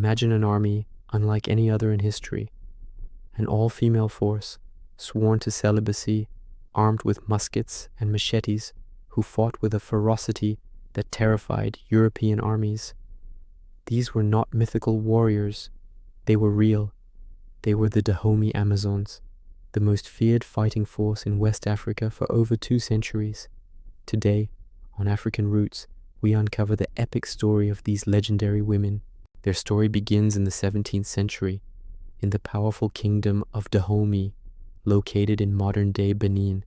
Imagine an army unlike any other in history, an all-female force, sworn to celibacy, armed with muskets and machetes, who fought with a ferocity that terrified European armies. These were not mythical warriors, they were real. They were the Dahomey Amazons, the most feared fighting force in West Africa for over 2 centuries. Today, on African Roots, we uncover the epic story of these legendary women. Their story begins in the 17th century, in the powerful kingdom of Dahomey, located in modern-day Benin.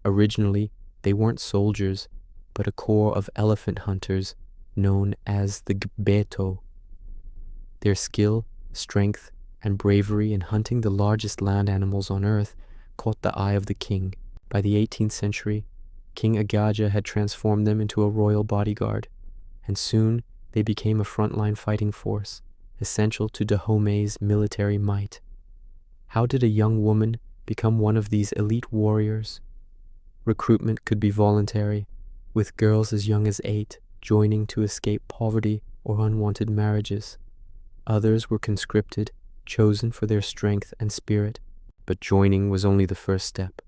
Originally, they weren't soldiers, but a corps of elephant hunters known as the Gbeto. Their skill, strength, and bravery in hunting the largest land animals on earth caught the eye of the king. By the 18th century, King Agaja had transformed them into a royal bodyguard, and soon they became a frontline fighting force, essential to Dahomey's military might. How did a young woman become one of these elite warriors? Recruitment could be voluntary, with girls as young as 8 joining to escape poverty or unwanted marriages. Others were conscripted, chosen for their strength and spirit, but joining was only the first step.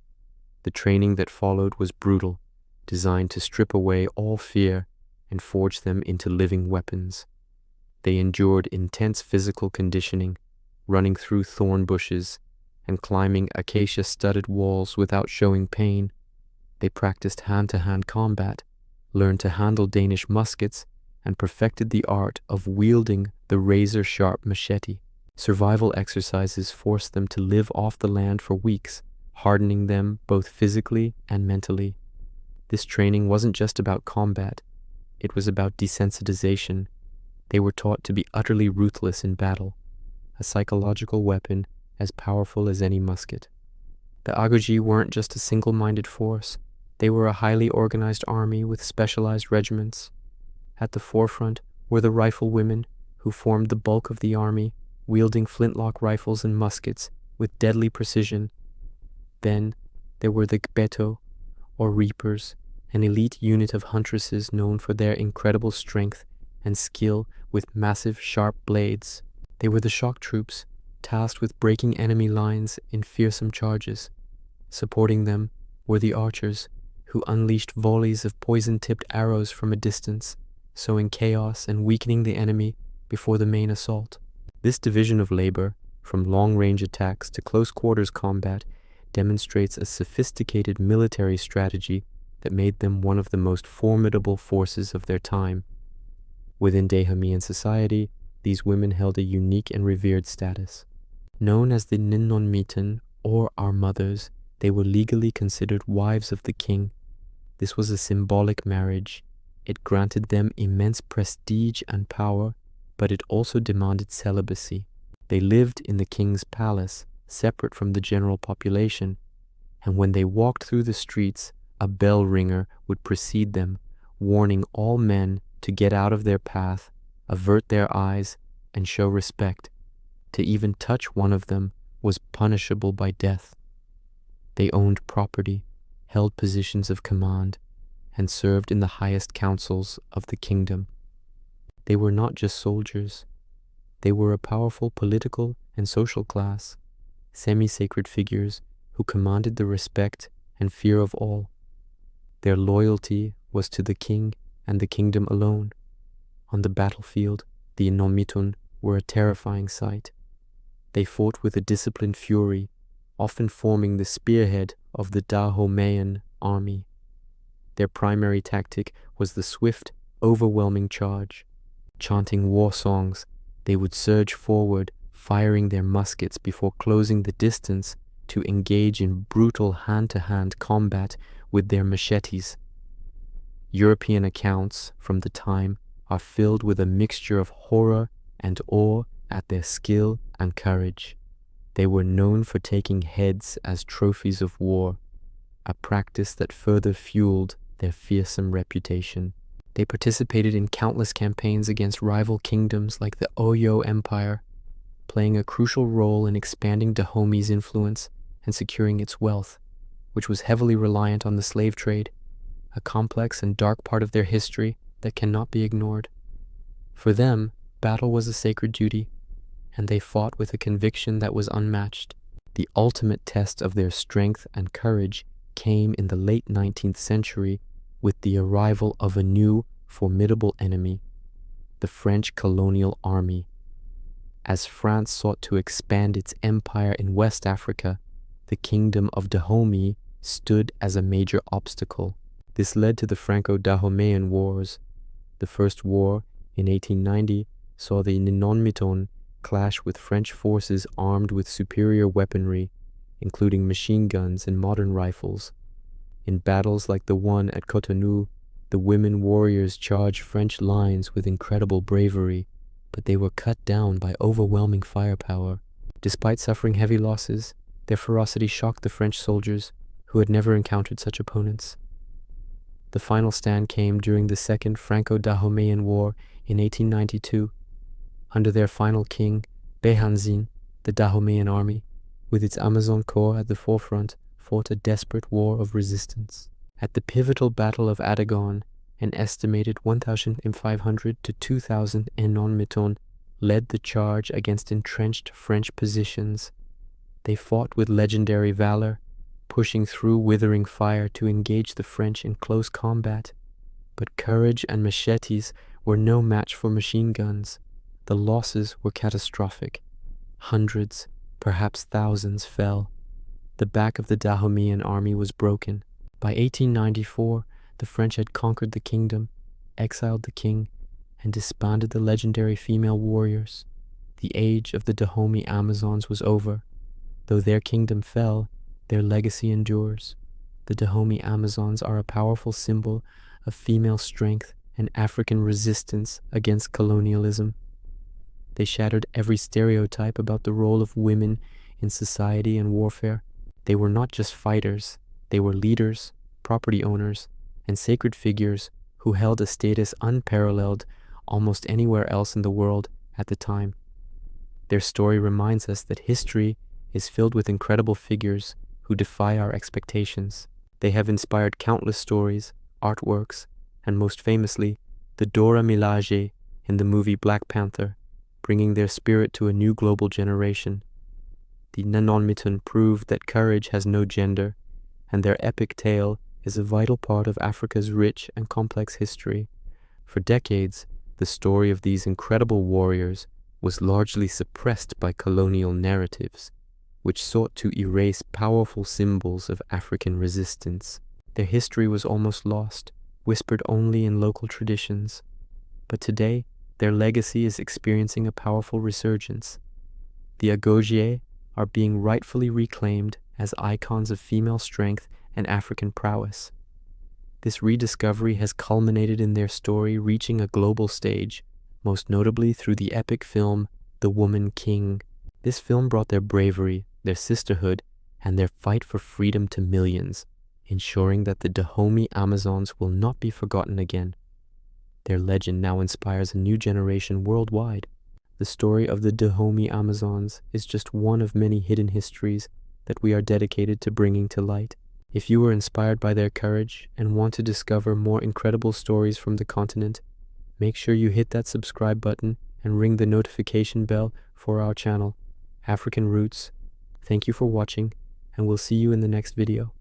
The training that followed was brutal, designed to strip away all fear and forge them into living weapons. They endured intense physical conditioning, running through thorn bushes and climbing acacia-studded walls without showing pain. They practiced hand-to-hand combat, learned to handle Danish muskets, and perfected the art of wielding the razor-sharp machete. Survival exercises forced them to live off the land for weeks, hardening them both physically and mentally. This training wasn't just about combat, it was about desensitization. They were taught to be utterly ruthless in battle, a psychological weapon as powerful as any musket. The Agoji weren't just a single-minded force, they were a highly organized army with specialized regiments. At the forefront were the riflewomen, who formed the bulk of the army, wielding flintlock rifles and muskets with deadly precision. Then there were the Gbeto, or Reapers, an elite unit of huntresses known for their incredible strength and skill with massive, sharp blades. They were the shock troops, tasked with breaking enemy lines in fearsome charges. Supporting them were the archers, who unleashed volleys of poison-tipped arrows from a distance, sowing chaos and weakening the enemy before the main assault. This division of labor, from long-range attacks to close-quarters combat, demonstrates a sophisticated military strategy that made them one of the most formidable forces of their time. Within Dahomeyan society, these women held a unique and revered status. Known as the Ninonmitan, or our mothers, they were legally considered wives of the king. This was a symbolic marriage. It granted them immense prestige and power, but it also demanded celibacy. They lived in the king's palace, separate from the general population, and when they walked through the streets, a bell ringer would precede them, warning all men to get out of their path, avert their eyes, and show respect. To even touch one of them was punishable by death. They owned property, held positions of command, and served in the highest councils of the kingdom. They were not just soldiers. They were a powerful political and social class, semi-sacred figures who commanded the respect and fear of all. Their loyalty was to the king and the kingdom alone. On the battlefield, the Inomitun were a terrifying sight. They fought with a disciplined fury, often forming the spearhead of the Dahomeyan army. Their primary tactic was the swift, overwhelming charge. Chanting war songs, they would surge forward, firing their muskets before closing the distance to engage in brutal hand-to-hand combat with their machetes. European accounts from the time are filled with a mixture of horror and awe at their skill and courage. They were known for taking heads as trophies of war, a practice that further fueled their fearsome reputation. They participated in countless campaigns against rival kingdoms like the Oyo Empire, playing a crucial role in expanding Dahomey's influence and securing its wealth, which was heavily reliant on the slave trade, a complex and dark part of their history that cannot be ignored. For them, Battle was a sacred duty, and they fought with a conviction that was unmatched. The ultimate test of their strength and courage came in the late 19th century with the arrival of a new, formidable enemy, the French colonial army. As France sought to expand its empire in West Africa, the kingdom of Dahomey stood as a major obstacle. This led to the Franco-Dahomeyan Wars. The first war, in 1890, saw the non-Miton clash with French forces armed with superior weaponry, including machine guns and modern rifles. In battles like the one at Cotonou, the women warriors charged French lines with incredible bravery, but they were cut down by overwhelming firepower. Despite suffering heavy losses, their ferocity shocked the French soldiers, who had never encountered such opponents. The final stand came during the Second Franco-Dahomeyan War in 1892. Under their final king, Behanzin, the Dahomeyan army, with its Amazon Corps at the forefront, fought a desperate war of resistance. At the pivotal Battle of Adagon, an estimated 1,500 to 2,000 non-Miton led the charge against entrenched French positions. They fought with legendary valor, pushing through withering fire to engage the French in close combat. But courage and machetes were no match for machine guns. The losses were catastrophic. Hundreds, perhaps thousands, fell. The back of the Dahomeyan army was broken. By 1894, the French had conquered the kingdom, exiled the king, and disbanded the legendary female warriors. The age of the Dahomey Amazons was over. Though their kingdom fell, their legacy endures. The Dahomey Amazons are a powerful symbol of female strength and African resistance against colonialism. They shattered every stereotype about the role of women in society and warfare. They were not just fighters, they were leaders, property owners, and sacred figures who held a status unparalleled almost anywhere else in the world at the time. Their story reminds us that history is filled with incredible figures who defy our expectations. They have inspired countless stories, artworks, and most famously, the Dora Milaje in the movie Black Panther, bringing their spirit to a new global generation. The non-Miton proved that courage has no gender, and their epic tale is a vital part of Africa's rich and complex history. For decades, the story of these incredible warriors was largely suppressed by colonial narratives, which sought to erase powerful symbols of African resistance. Their history was almost lost, whispered only in local traditions. But today, their legacy is experiencing a powerful resurgence. The Agogie are being rightfully reclaimed as icons of female strength and African prowess. This rediscovery has culminated in their story reaching a global stage, most notably through the epic film The Woman King. This film brought their bravery, their sisterhood, and their fight for freedom to millions, ensuring that the Dahomey Amazons will not be forgotten again. Their legend now inspires a new generation worldwide. The story of the Dahomey Amazons is just one of many hidden histories that we are dedicated to bringing to light. If you were inspired by their courage and want to discover more incredible stories from the continent, make sure you hit that subscribe button and ring the notification bell for our channel, African Roots. Thank you for watching, and we'll see you in the next video.